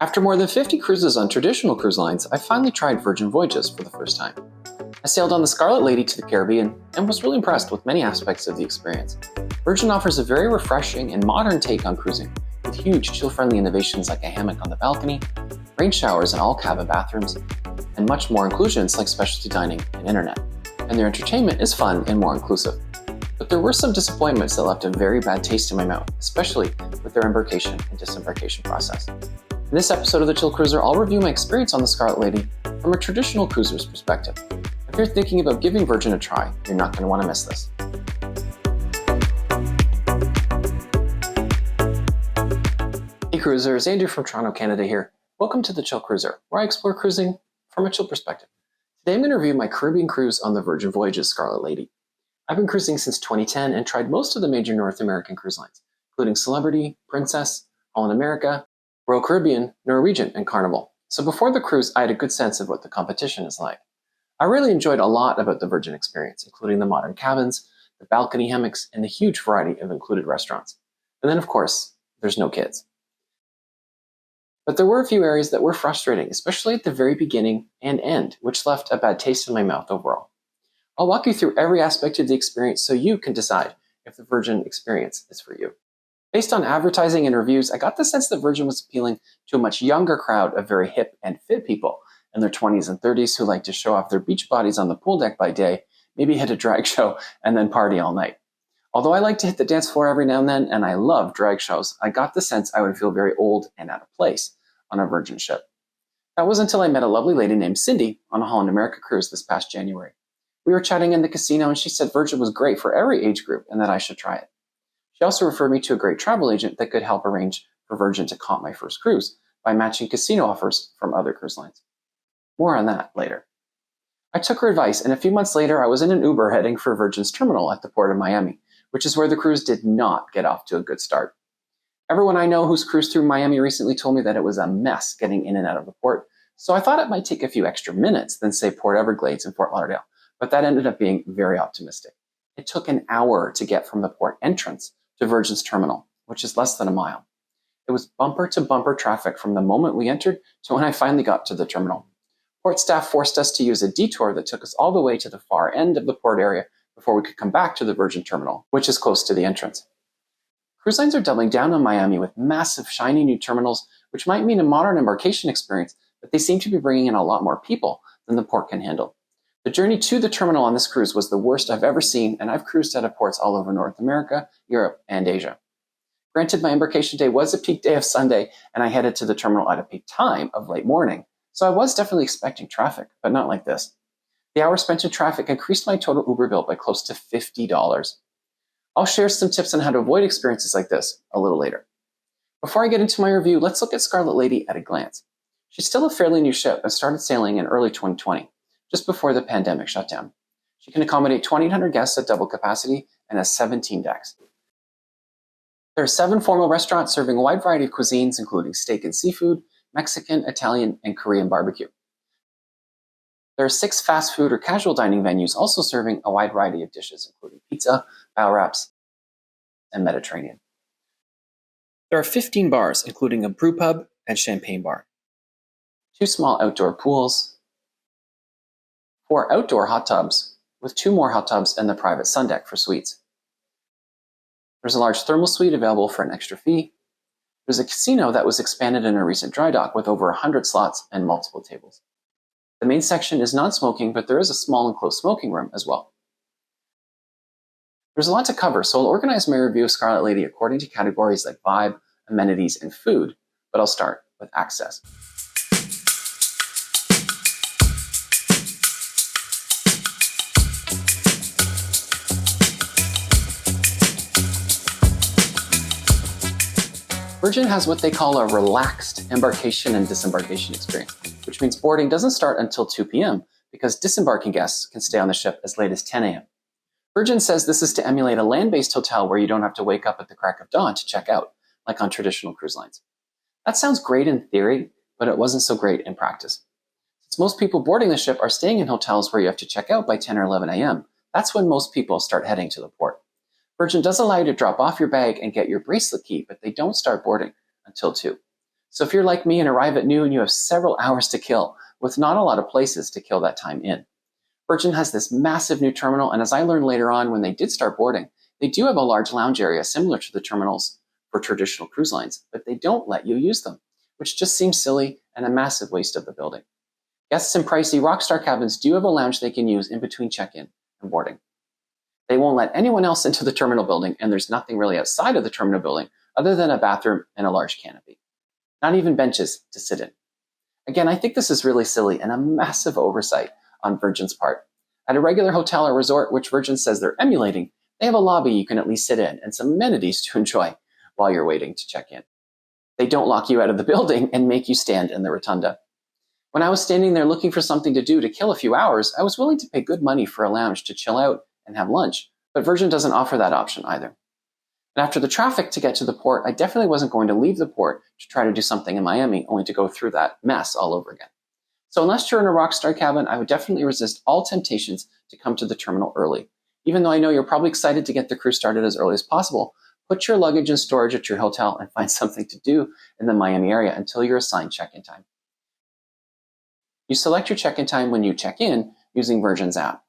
After more than 50 cruises on traditional cruise lines, I finally tried Virgin Voyages for the first time. I sailed on the Scarlet Lady to the Caribbean and was really impressed with many aspects of the experience. Virgin offers a very refreshing and modern take on cruising, with huge chill-friendly innovations like a hammock on the balcony, rain showers in all cabin bathrooms, and much more inclusions like specialty dining and internet. And their entertainment is fun and more inclusive. But there were some disappointments that left a very bad taste in my mouth, especially with their embarkation and disembarkation process. In this episode of The Chill Cruiser, I'll review my experience on the Scarlet Lady from a traditional cruiser's perspective. If you're thinking about giving Virgin a try, you're not going to want to miss this. Hey cruisers, Andrew from Toronto, Canada here. Welcome to The Chill Cruiser, where I explore cruising from a chill perspective. Today I'm going to review my Caribbean cruise on the Virgin Voyages Scarlet Lady. I've been cruising since 2010 and tried most of the major North American cruise lines, including Celebrity, Princess, Holland America, Royal Caribbean, Norwegian, and Carnival. So before the cruise, I had a good sense of what the competition is like. I really enjoyed a lot about the Virgin experience, including the modern cabins, the balcony hammocks, and the huge variety of included restaurants. And then, of course, there's no kids. But there were a few areas that were frustrating, especially at the very beginning and end, which left a bad taste in my mouth overall. I'll walk you through every aspect of the experience so you can decide if the Virgin experience is for you. Based on advertising and reviews, I got the sense that Virgin was appealing to a much younger crowd of very hip and fit people in their 20s and 30s who like to show off their beach bodies on the pool deck by day, maybe hit a drag show, and then party all night. Although I like to hit the dance floor every now and then, and I love drag shows, I got the sense I would feel very old and out of place on a Virgin ship. That was until I met a lovely lady named Cindy on a Holland America cruise this past January. We were chatting in the casino, and she said Virgin was great for every age group and that I should try it. She also referred me to a great travel agent that could help arrange for Virgin to comp my first cruise by matching casino offers from other cruise lines. More on that later. I took her advice, and a few months later, I was in an Uber heading for Virgin's terminal at the Port of Miami, which is where the cruise did not get off to a good start. Everyone I know who's cruised through Miami recently told me that it was a mess getting in and out of the port, so I thought it might take a few extra minutes than, say, Port Everglades and Fort Lauderdale, but that ended up being very optimistic. It took an hour to get from the port entrance to Virgin's terminal, which is less than a mile. It was bumper-to-bumper traffic from the moment we entered to when I finally got to the terminal. Port staff forced us to use a detour that took us all the way to the far end of the port area before we could come back to the Virgin terminal, which is close to the entrance. Cruise lines are doubling down on Miami with massive, shiny new terminals, which might mean a modern embarkation experience, but they seem to be bringing in a lot more people than the port can handle. The journey to the terminal on this cruise was the worst I've ever seen, and I've cruised out of ports all over North America, Europe, and Asia. Granted, my embarkation day was a peak day of Sunday, and I headed to the terminal at a peak time of late morning, so I was definitely expecting traffic, but not like this. The hours spent in traffic increased my total Uber bill by close to $50. I'll share some tips on how to avoid experiences like this a little later. Before I get into my review, let's look at Scarlet Lady at a glance. She's still a fairly new ship and started sailing in early 2020. Just before the pandemic shut down. She can accommodate 2,800 guests at double capacity and has 17 decks. There are 7 formal restaurants serving a wide variety of cuisines, including steak and seafood, Mexican, Italian, and Korean barbecue. There are 6 fast food or casual dining venues also serving a wide variety of dishes, including pizza, bao wraps, and Mediterranean. There are 15 bars, including a brew pub and champagne bar, 2 small outdoor pools, 4 outdoor hot tubs, with 2 more hot tubs and the private sun deck for suites. There's a large thermal suite available for an extra fee. There's a casino that was expanded in a recent dry dock with over 100 slots and multiple tables. The main section is non-smoking, but there is a small enclosed smoking room as well. There's a lot to cover, so I'll organize my review of Scarlet Lady according to categories like vibe, amenities, and food, but I'll start with access. Virgin has what they call a relaxed embarkation and disembarkation experience, which means boarding doesn't start until 2 p.m. because disembarking guests can stay on the ship as late as 10 a.m. Virgin says this is to emulate a land-based hotel where you don't have to wake up at the crack of dawn to check out, like on traditional cruise lines. That sounds great in theory, but it wasn't so great in practice. Since most people boarding the ship are staying in hotels where you have to check out by 10 or 11 a.m., that's when most people start heading to the port. Virgin does allow you to drop off your bag and get your bracelet key, but they don't start boarding until 2. So if you're like me and arrive at noon, you have several hours to kill, with not a lot of places to kill that time in. Virgin has this massive new terminal, and as I learned later on when they did start boarding, they do have a large lounge area similar to the terminals for traditional cruise lines, but they don't let you use them, which just seems silly and a massive waste of the building. Guests in pricey Rockstar cabins do have a lounge they can use in between check-in and boarding. They won't let anyone else into the terminal building, and there's nothing really outside of the terminal building other than a bathroom and a large canopy. Not even benches to sit in. Again, I think this is really silly and a massive oversight on Virgin's part. At a regular hotel or resort, which Virgin says they're emulating, they have a lobby you can at least sit in and some amenities to enjoy while you're waiting to check in. They don't lock you out of the building and make you stand in the rotunda. When I was standing there looking for something to do to kill a few hours, I was willing to pay good money for a lounge to chill out and have lunch, but Virgin doesn't offer that option either. And after the traffic to get to the port, I definitely wasn't going to leave the port to try to do something in Miami, only to go through that mess all over again. So unless you're in a Rockstar cabin, I would definitely resist all temptations to come to the terminal early. Even though I know you're probably excited to get the cruise started as early as possible, put your luggage in storage at your hotel and find something to do in the Miami area until you're assigned check-in time. You select your check-in time when you check in using Virgin's app.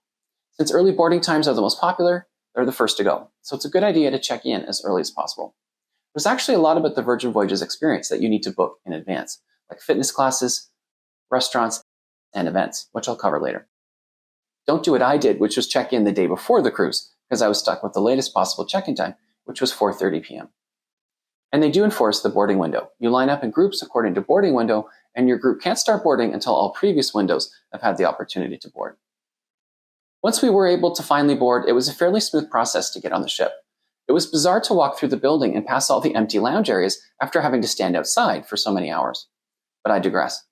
Since early boarding times are the most popular, they're the first to go. So it's a good idea to check in as early as possible. There's actually a lot about the Virgin Voyages experience that you need to book in advance, like fitness classes, restaurants, and events, which I'll cover later. Don't do what I did, which was check in the day before the cruise, because I was stuck with the latest possible check-in time, which was 4:30 p.m. And they do enforce the boarding window. You line up in groups according to boarding window, and your group can't start boarding until all previous windows have had the opportunity to board. Once we were able to finally board, it was a fairly smooth process to get on the ship. It was bizarre to walk through the building and pass all the empty lounge areas after having to stand outside for so many hours. But I digress.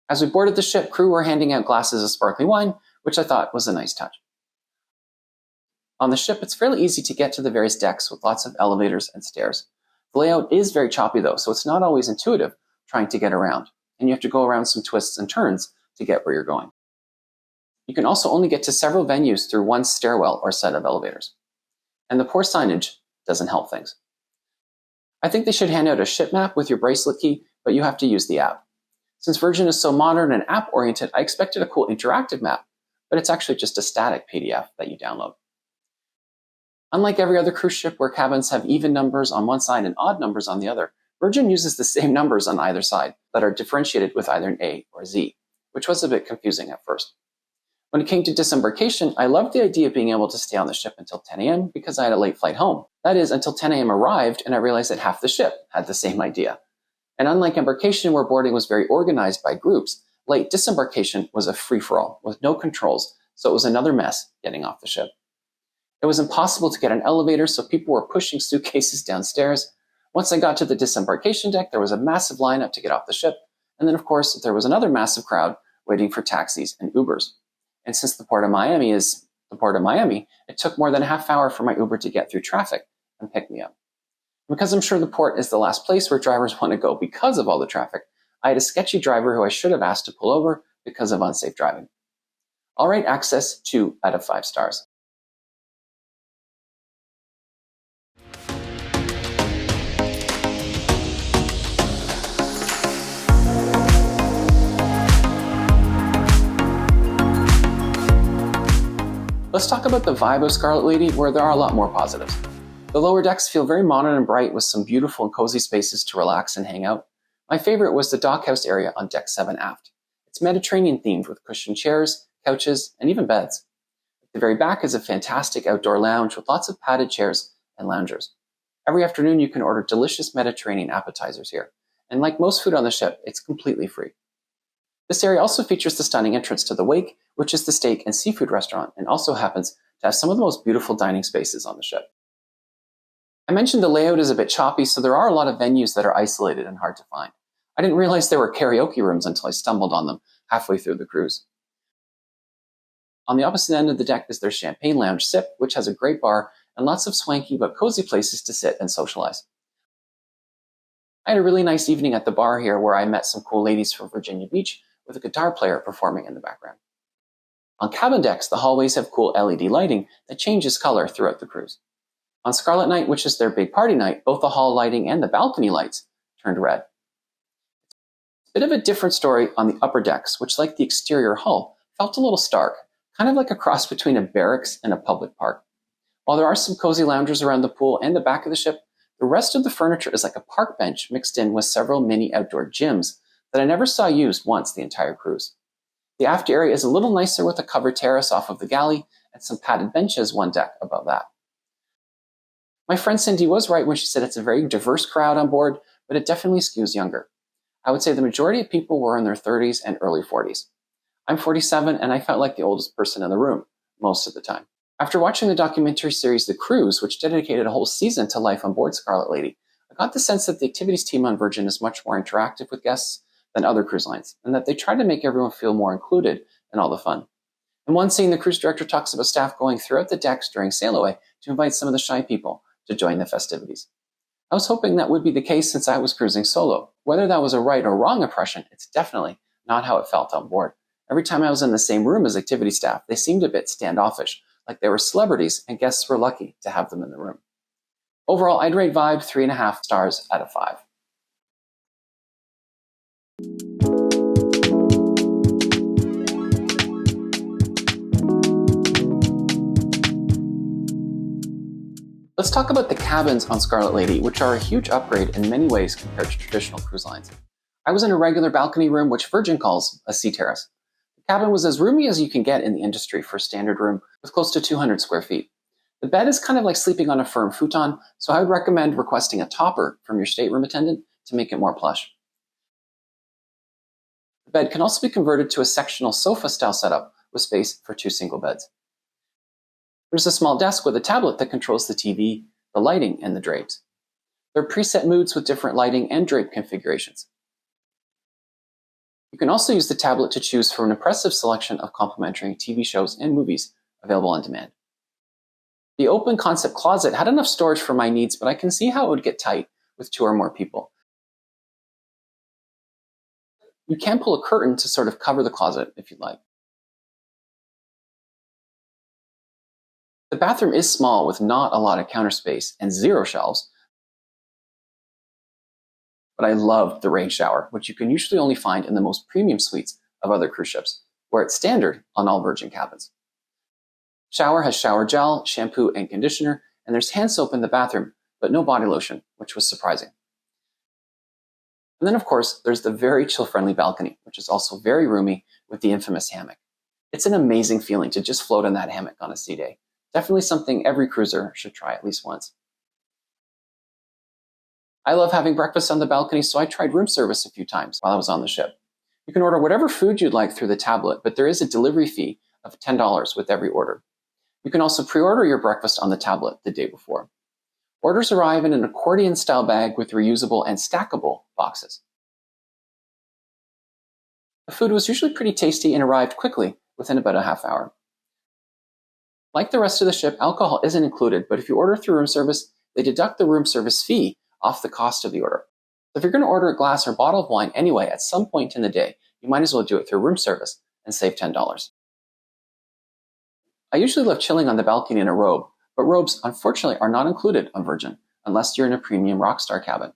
As we boarded the ship, crew were handing out glasses of sparkling wine, which I thought was a nice touch. On the ship, it's fairly easy to get to the various decks with lots of elevators and stairs. The layout is very choppy though, so it's not always intuitive trying to get around, and you have to go around some twists and turns to get where you're going. You can also only get to several venues through one stairwell or set of elevators. And the poor signage doesn't help things. I think they should hand out a ship map with your bracelet key, but you have to use the app. Since Virgin is so modern and app-oriented, I expected a cool interactive map, but it's actually just a static PDF that you download. Unlike every other cruise ship where cabins have even numbers on one side and odd numbers on the other, Virgin uses the same numbers on either side that are differentiated with either an A or Z, which was a bit confusing at first. When it came to disembarkation, I loved the idea of being able to stay on the ship until 10 a.m. because I had a late flight home. That is, until 10 a.m. arrived and I realized that half the ship had the same idea. And unlike embarkation, where boarding was very organized by groups, late disembarkation was a free-for-all with no controls, so it was another mess getting off the ship. It was impossible to get an elevator, so people were pushing suitcases downstairs. Once I got to the disembarkation deck, there was a massive lineup to get off the ship, and then of course there was another massive crowd waiting for taxis and Ubers. And since the Port of Miami is the Port of Miami, it took more than a half hour for my Uber to get through traffic and pick me up. Because I'm sure the port is the last place where drivers want to go because of all the traffic, I had a sketchy driver who I should have asked to pull over because of unsafe driving. All right, access 2 out of 5 stars. Let's talk about the vibe of Scarlet Lady, where there are a lot more positives. The lower decks feel very modern and bright with some beautiful and cozy spaces to relax and hang out. My favorite was the dockhouse area on deck 7 aft. It's Mediterranean themed with cushioned chairs, couches, and even beds. At the very back is a fantastic outdoor lounge with lots of padded chairs and loungers. Every afternoon you can order delicious Mediterranean appetizers here. And like most food on the ship, it's completely free. This area also features the stunning entrance to the Wake, which is the steak and seafood restaurant, and also happens to have some of the most beautiful dining spaces on the ship. I mentioned the layout is a bit choppy, so there are a lot of venues that are isolated and hard to find. I didn't realize there were karaoke rooms until I stumbled on them halfway through the cruise. On the opposite end of the deck is their Champagne Lounge Sip, which has a great bar and lots of swanky but cozy places to sit and socialize. I had a really nice evening at the bar here where I met some cool ladies from Virginia Beach with a guitar player performing in the background. On cabin decks, the hallways have cool LED lighting that changes color throughout the cruise. On Scarlet Night, which is their big party night, both the hall lighting and the balcony lights turned red. Bit of a different story on the upper decks, which, like the exterior hull, felt a little stark, kind of like a cross between a barracks and a public park. While there are some cozy loungers around the pool and the back of the ship, the rest of the furniture is like a park bench mixed in with several mini outdoor gyms that I never saw used once the entire cruise. The aft area is a little nicer with a covered terrace off of the galley and some padded benches one deck above that. My friend Cindy was right when she said it's a very diverse crowd on board, but it definitely skews younger. I would say the majority of people were in their 30s and early 40s. I'm 47 and I felt like the oldest person in the room most of the time. After watching the documentary series The Cruise, which dedicated a whole season to life on board Scarlet Lady, I got the sense that the activities team on Virgin is much more interactive with guests than other cruise lines, and that they try to make everyone feel more included in all the fun. In one scene, the cruise director talks about staff going throughout the decks during sail away to invite some of the shy people to join the festivities. I was hoping that would be the case since I was cruising solo. Whether that was a right or wrong impression, it's definitely not how it felt on board. Every time I was in the same room as activity staff, they seemed a bit standoffish, like they were celebrities and guests were lucky to have them in the room. Overall, I'd rate Vibe 3.5 stars out of 5. Let's talk about the cabins on Scarlet Lady, which are a huge upgrade in many ways compared to traditional cruise lines. I was in a regular balcony room, which Virgin calls a Sea Terrace. The cabin was as roomy as you can get in the industry for a standard room with close to 200 square feet. The bed is kind of like sleeping on a firm futon, so I would recommend requesting a topper from your stateroom attendant to make it more plush. The bed can also be converted to a sectional sofa-style setup with space for 2 single beds. There's a small desk with a tablet that controls the TV, the lighting, and the drapes. There are preset moods with different lighting and drape configurations. You can also use the tablet to choose from an impressive selection of complimentary TV shows and movies available on demand. The open concept closet had enough storage for my needs, but I can see how it would get tight with 2 or more people. You can pull a curtain to sort of cover the closet if you'd like. The bathroom is small with not a lot of counter space and 0 shelves, but I love the rain shower, which you can usually only find in the most premium suites of other cruise ships, where it's standard on all Virgin cabins. Shower has shower gel, shampoo, and conditioner, and there's hand soap in the bathroom, but no body lotion, which was surprising. And then, of course, there's the very chill-friendly balcony, which is also very roomy with the infamous hammock. It's an amazing feeling to just float in that hammock on a sea day. Definitely something every cruiser should try at least once. I love having breakfast on the balcony, so I tried room service a few times while I was on the ship. You can order whatever food you'd like through the tablet, but there is a delivery fee of $10 with every order. You can also pre-order your breakfast on the tablet the day before. Orders arrive in an accordion-style bag with reusable and stackable boxes. The food was usually pretty tasty and arrived quickly within about a half hour. Like the rest of the ship, alcohol isn't included, but if you order through room service, they deduct the room service fee off the cost of the order. So if you're going to order a glass or bottle of wine anyway at some point in the day, you might as well do it through room service and save $10. I usually love chilling on the balcony in a robe, but robes unfortunately are not included on Virgin unless you're in a premium Rockstar cabin.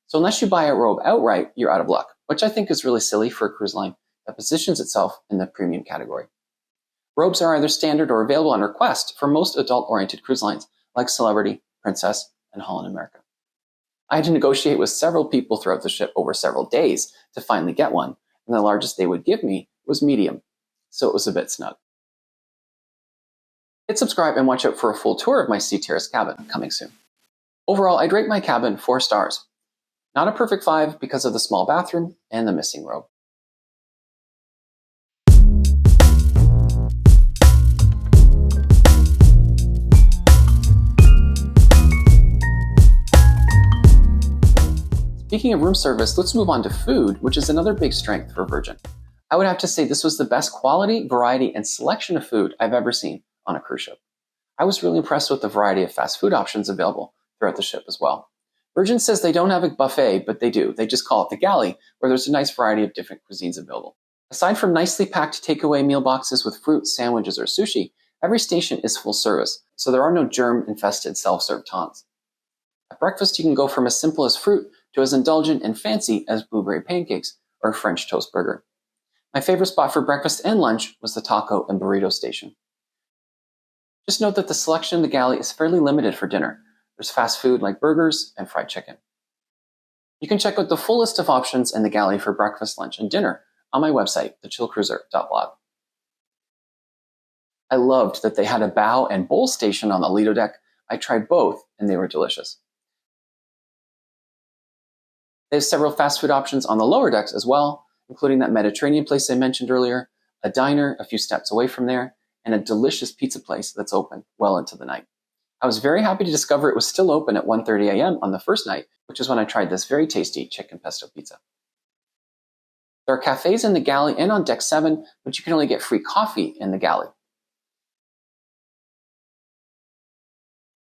So unless you buy a robe outright, you're out of luck, which I think is really silly for a cruise line that positions itself in the premium category. Robes are either standard or available on request for most adult-oriented cruise lines like Celebrity, Princess, and Holland America. I had to negotiate with several people throughout the ship over several days to finally get one, and the largest they would give me was medium, so it was a bit snug. Hit subscribe and watch out for a full tour of my Sea Terrace cabin coming soon. Overall, I'd rate my cabin 4 stars. Not a perfect 5 because of the small bathroom and the missing robe. Speaking of room service, let's move on to food, which is another big strength for Virgin. I would have to say this was the best quality, variety, and selection of food I've ever seen on a cruise ship. I was really impressed with the variety of fast food options available throughout the ship as well. Virgin says they don't have a buffet, but they do. They just call it the galley, where there's a nice variety of different cuisines available. Aside from nicely packed takeaway meal boxes with fruit, sandwiches, or sushi, every station is full service, so there are no germ-infested self-serve taunts. At breakfast, you can go from as simple as fruit to as indulgent and fancy as blueberry pancakes, or a French toast burger. My favorite spot for breakfast and lunch was the taco and burrito station. Just note that the selection in the galley is fairly limited for dinner. There's fast food like burgers and fried chicken. You can check out the full list of options in the galley for breakfast, lunch, and dinner on my website, thechillcruiser.blog. I loved that they had a bow and bowl station on the Lido deck. I tried both, and they were delicious. They have several fast food options on the lower decks as well, including that Mediterranean place I mentioned earlier, a diner a few steps away from there, and a delicious pizza place that's open well into the night. I was very happy to discover it was still open at 1:30 a.m. on the first night, which is when I tried this very tasty chicken pesto pizza. There are cafes in the galley and on deck 7, but you can only get free coffee in the galley.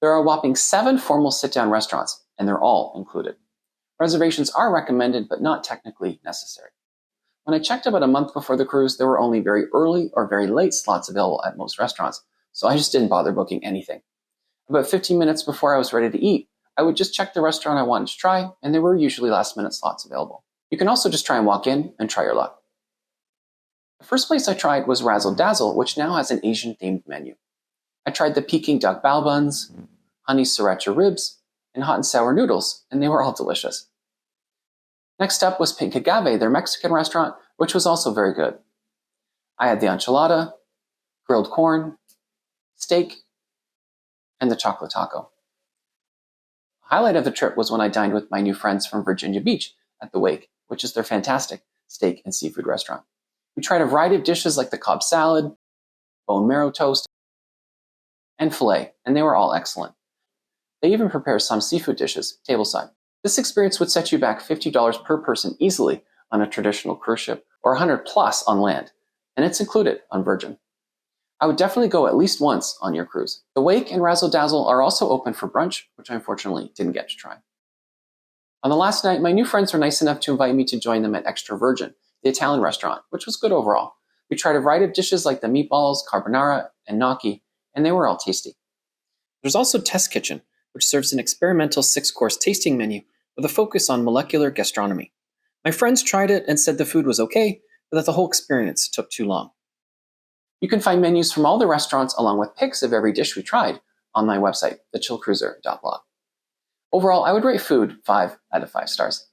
There are a whopping 7 formal sit-down restaurants, and they're all included. Reservations are recommended, but not technically necessary. When I checked about a month before the cruise, there were only very early or very late slots available at most restaurants, so I just didn't bother booking anything. About 15 minutes before I was ready to eat, I would just check the restaurant I wanted to try, and there were usually last-minute slots available. You can also just try and walk in and try your luck. The first place I tried was Razzle Dazzle, which now has an Asian-themed menu. I tried the Peking duck bao buns, honey sriracha ribs, and hot and sour noodles, and they were all delicious. Next up was Pink Agave, their Mexican restaurant, which was also very good. I had the enchilada, grilled corn, steak, and the chocolate taco. The highlight of the trip was when I dined with my new friends from Virginia Beach at the Wake, which is their fantastic steak and seafood restaurant. We tried a variety of dishes like the Cobb salad, bone marrow toast, and filet, and they were all excellent. They even prepare some seafood dishes tableside. This experience would set you back $50 per person easily on a traditional cruise ship, or $100 plus on land, and it's included on Virgin. I would definitely go at least once on your cruise. The Wake and Razzle Dazzle are also open for brunch, which I unfortunately didn't get to try. On the last night, my new friends were nice enough to invite me to join them at Extra Virgin, the Italian restaurant, which was good overall. We tried a variety of dishes like the meatballs, carbonara, and gnocchi, and they were all tasty. There's also Test Kitchen, which serves an experimental 6-course tasting menu with a focus on molecular gastronomy. My friends tried it and said the food was okay, but that the whole experience took too long. You can find menus from all the restaurants along with pics of every dish we tried on my website, thechillcruiser.blog. Overall, I would rate food 5 out of 5 stars.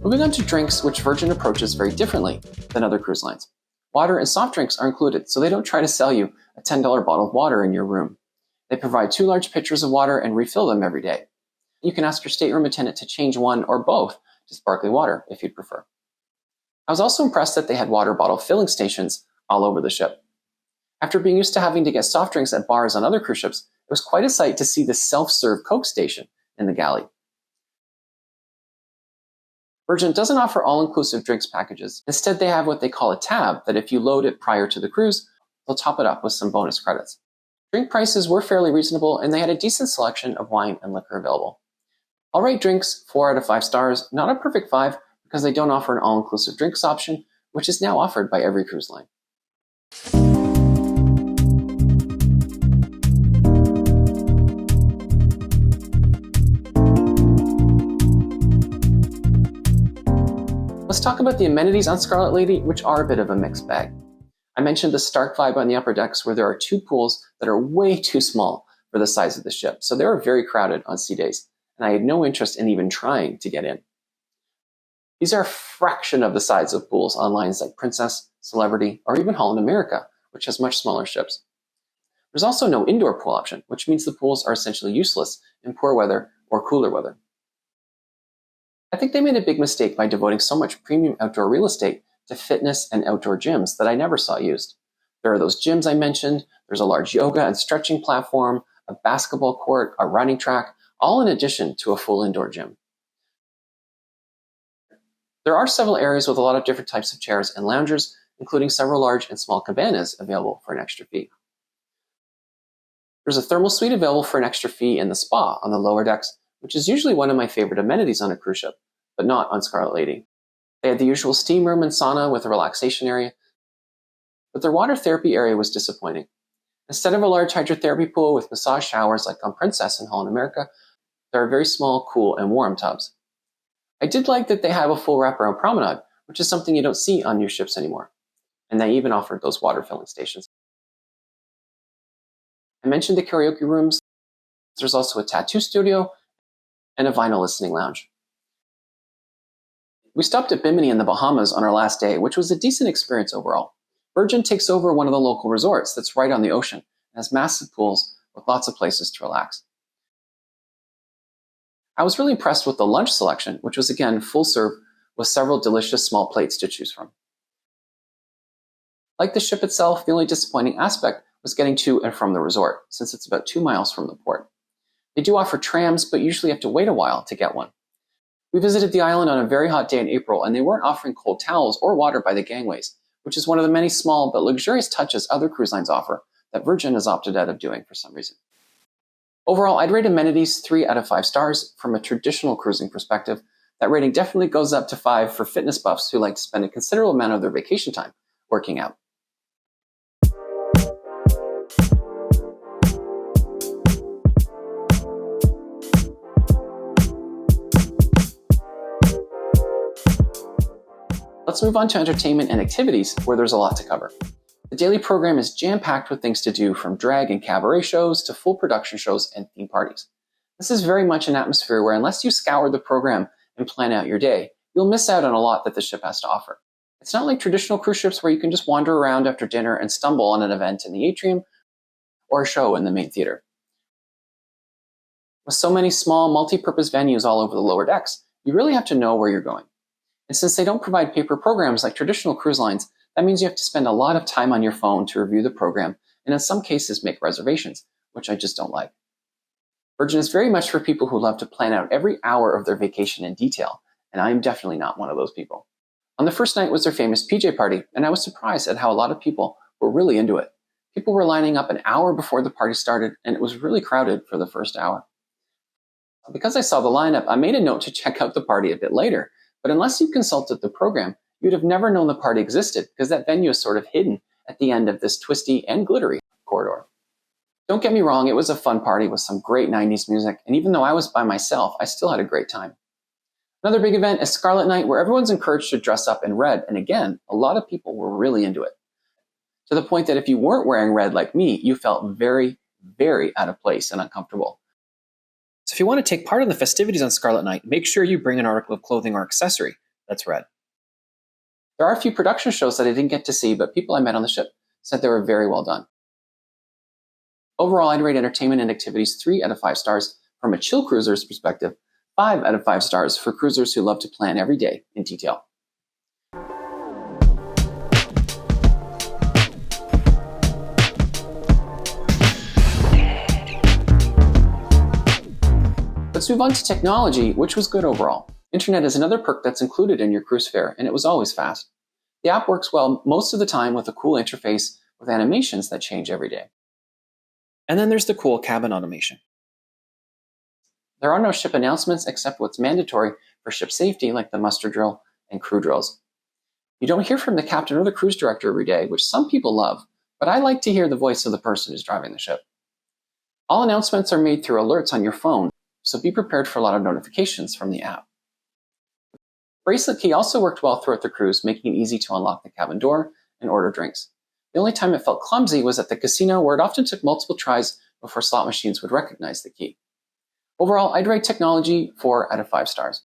Moving on to drinks, which Virgin approaches very differently than other cruise lines. Water and soft drinks are included, so they don't try to sell you a $10 bottle of water in your room. They provide 2 large pitchers of water and refill them every day. You can ask your stateroom attendant to change one or both to sparkling water if you'd prefer. I was also impressed that they had water bottle filling stations all over the ship. After being used to having to get soft drinks at bars on other cruise ships, it was quite a sight to see the self-serve Coke station in the galley. Virgin doesn't offer all-inclusive drinks packages. Instead, they have what they call a tab that if you load it prior to the cruise, they'll top it up with some bonus credits. Drink prices were fairly reasonable, and they had a decent selection of wine and liquor available. I'll rate drinks 4 out of 5 stars, not a perfect 5, because they don't offer an all-inclusive drinks option, which is now offered by every cruise line. Let's talk about the amenities on Scarlet Lady, which are a bit of a mixed bag. I mentioned the stark vibe on the upper decks where there are 2 pools that are way too small for the size of the ship, so they were very crowded on sea days, and I had no interest in even trying to get in. These are a fraction of the size of pools on lines like Princess, Celebrity, or even Holland America, which has much smaller ships. There's also no indoor pool option, which means the pools are essentially useless in poor weather or cooler weather. I think they made a big mistake by devoting so much premium outdoor real estate to fitness and outdoor gyms that I never saw used. There are those gyms I mentioned, there's a large yoga and stretching platform, a basketball court, a running track, all in addition to a full indoor gym. There are several areas with a lot of different types of chairs and loungers, including several large and small cabanas available for an extra fee. There's a thermal suite available for an extra fee in the spa on the lower decks, which is usually one of my favorite amenities on a cruise ship, but not on Scarlet Lady. They had the usual steam room and sauna with a relaxation area, but their water therapy area was disappointing. Instead of a large hydrotherapy pool with massage showers like on Princess and Holland America, there are very small, cool, and warm tubs. I did like that they have a full wraparound promenade, which is something you don't see on new ships anymore. And they even offered those water filling stations. I mentioned the karaoke rooms. There's also a tattoo studio and a vinyl listening lounge. We stopped at Bimini in the Bahamas on our last day, which was a decent experience overall. Virgin takes over one of the local resorts that's right on the ocean and has massive pools with lots of places to relax. I was really impressed with the lunch selection, which was again full serve with several delicious small plates to choose from. Like the ship itself, the only disappointing aspect was getting to and from the resort, since it's about 2 miles from the port. They do offer trams, but usually have to wait a while to get one. We visited the island on a very hot day in April, and they weren't offering cold towels or water by the gangways, which is one of the many small but luxurious touches other cruise lines offer that Virgin has opted out of doing for some reason. Overall, I'd rate amenities 3 out of 5 stars. From a traditional cruising perspective, that rating definitely goes up to 5 for fitness buffs who like to spend a considerable amount of their vacation time working out. Let's move on to entertainment and activities, where there's a lot to cover. The daily program is jam-packed with things to do, from drag and cabaret shows to full production shows and theme parties. This is very much an atmosphere where, unless you scour the program and plan out your day, you'll miss out on a lot that the ship has to offer. It's not like traditional cruise ships where you can just wander around after dinner and stumble on an event in the atrium or a show in the main theater. With so many small, multi-purpose venues all over the lower decks, you really have to know where you're going. And since they don't provide paper programs like traditional cruise lines, that means you have to spend a lot of time on your phone to review the program, and in some cases make reservations, which I just don't like. Virgin is very much for people who love to plan out every hour of their vacation in detail, and I am definitely not one of those people. On the first night was their famous PJ party, and I was surprised at how a lot of people were really into it. People were lining up an hour before the party started, and it was really crowded for the first hour. Because I saw the lineup, I made a note to check out the party a bit later, but unless you consulted the program, you'd have never known the party existed because that venue is sort of hidden at the end of this twisty and glittery corridor. Don't get me wrong, it was a fun party with some great 90s music, and even though I was by myself, I still had a great time. Another big event is Scarlet Night, where everyone's encouraged to dress up in red, and again, a lot of people were really into it. To the point that if you weren't wearing red like me, you felt very, very out of place and uncomfortable. So if you want to take part in the festivities on Scarlet Night, make sure you bring an article of clothing or accessory that's red. There are a few production shows that I didn't get to see, but people I met on the ship said they were very well done. Overall, I'd rate entertainment and activities 3 out of 5 stars. From a chill cruiser's perspective, 5 out of 5 stars for cruisers who love to plan every day in detail. Let's move on to technology, which was good overall. Internet is another perk that's included in your cruise fare, and it was always fast. The app works well most of the time with a cool interface with animations that change every day. And then there's the cool cabin automation. There are no ship announcements except what's mandatory for ship safety, like the muster drill and crew drills. You don't hear from the captain or the cruise director every day, which some people love, but I like to hear the voice of the person who's driving the ship. All announcements are made through alerts on your phone, so be prepared for a lot of notifications from the app. Bracelet key also worked well throughout the cruise, making it easy to unlock the cabin door and order drinks. The only time it felt clumsy was at the casino, where it often took multiple tries before slot machines would recognize the key. Overall, I'd rate technology 4 out of 5 stars.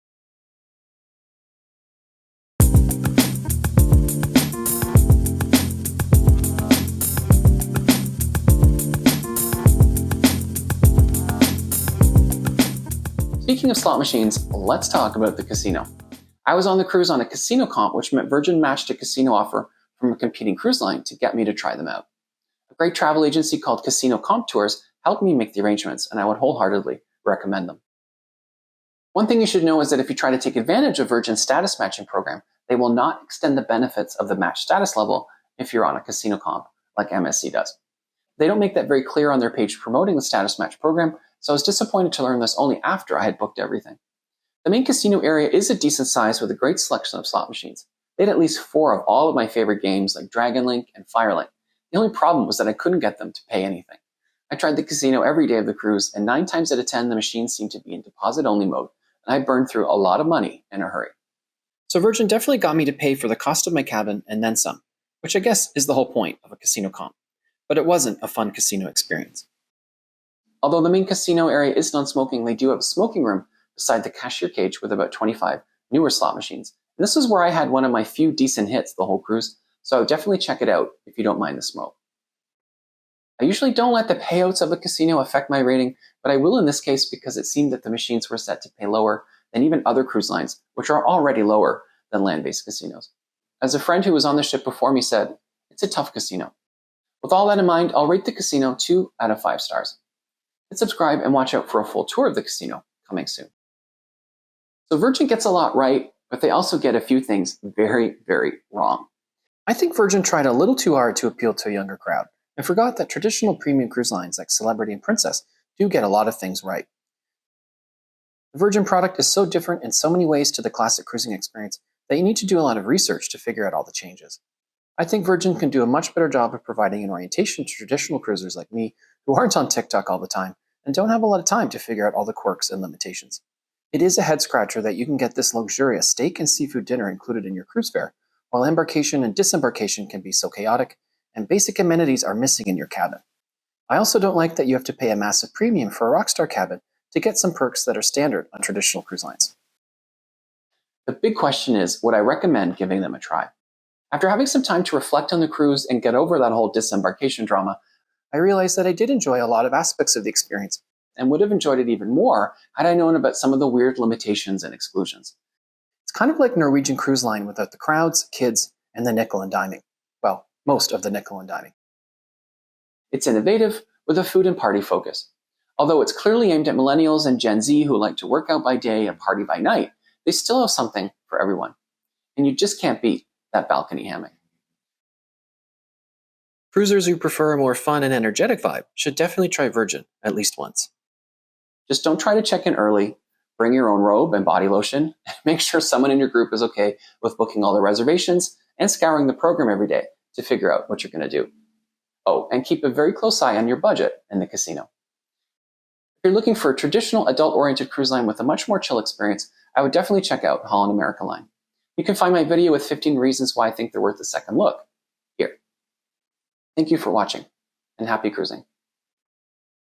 Speaking of slot machines, let's talk about the casino. I was on the cruise on a casino comp, which meant Virgin matched a casino offer from a competing cruise line to get me to try them out. A great travel agency called Casino Comp Tours helped me make the arrangements, and I would wholeheartedly recommend them. One thing you should know is that if you try to take advantage of Virgin's status matching program, they will not extend the benefits of the match status level if you're on a casino comp like MSC does. They don't make that very clear on their page promoting the status match program, so I was disappointed to learn this only after I had booked everything. The main casino area is a decent size with a great selection of slot machines. They had at least 4 of all of my favorite games like Dragon Link and Firelink. The only problem was that I couldn't get them to pay anything. I tried the casino every day of the cruise, and 9 times out of 10 the machines seemed to be in deposit-only mode, and I burned through a lot of money in a hurry. So Virgin definitely got me to pay for the cost of my cabin and then some, which I guess is the whole point of a casino comp. But it wasn't a fun casino experience. Although the main casino area is non-smoking, they do have a smoking room beside the cashier cage with about 25 newer slot machines. And this is where I had one of my few decent hits the whole cruise, so I would definitely check it out if you don't mind the smoke. I usually don't let the payouts of a casino affect my rating, but I will in this case because it seemed that the machines were set to pay lower than even other cruise lines, which are already lower than land-based casinos. As a friend who was on the ship before me said, it's a tough casino. With all that in mind, I'll rate the casino 2 out of 5 stars. Hit subscribe and watch out for a full tour of the casino coming soon. So Virgin gets a lot right, but they also get a few things very, very wrong. I think Virgin tried a little too hard to appeal to a younger crowd and forgot that traditional premium cruise lines like Celebrity and Princess do get a lot of things right. The Virgin product is so different in so many ways to the classic cruising experience that you need to do a lot of research to figure out all the changes. I think Virgin can do a much better job of providing an orientation to traditional cruisers like me who aren't on TikTok all the time and don't have a lot of time to figure out all the quirks and limitations. It is a head scratcher that you can get this luxurious steak and seafood dinner included in your cruise fare, while embarkation and disembarkation can be so chaotic and basic amenities are missing in your cabin. I also don't like that you have to pay a massive premium for a Rockstar cabin to get some perks that are standard on traditional cruise lines. The big question is, would I recommend giving them a try? After having some time to reflect on the cruise and get over that whole disembarkation drama, I realized that I did enjoy a lot of aspects of the experience and would have enjoyed it even more had I known about some of the weird limitations and exclusions. It's kind of like Norwegian Cruise Line without the crowds, kids, and the nickel and diming. Well, most of the nickel and diming. It's innovative with a food and party focus. Although it's clearly aimed at millennials and Gen Z who like to work out by day and party by night, they still have something for everyone. And you just can't beat that balcony hammock. Cruisers who prefer a more fun and energetic vibe should definitely try Virgin at least once. Just don't try to check in early, bring your own robe and body lotion, and make sure someone in your group is okay with booking all the reservations and scouring the program every day to figure out what you're going to do. Oh, and keep a very close eye on your budget in the casino. If you're looking for a traditional adult-oriented cruise line with a much more chill experience, I would definitely check out Holland America line. You can find my video with 15 reasons why I think they're worth a second look here. Thank you for watching, and happy cruising.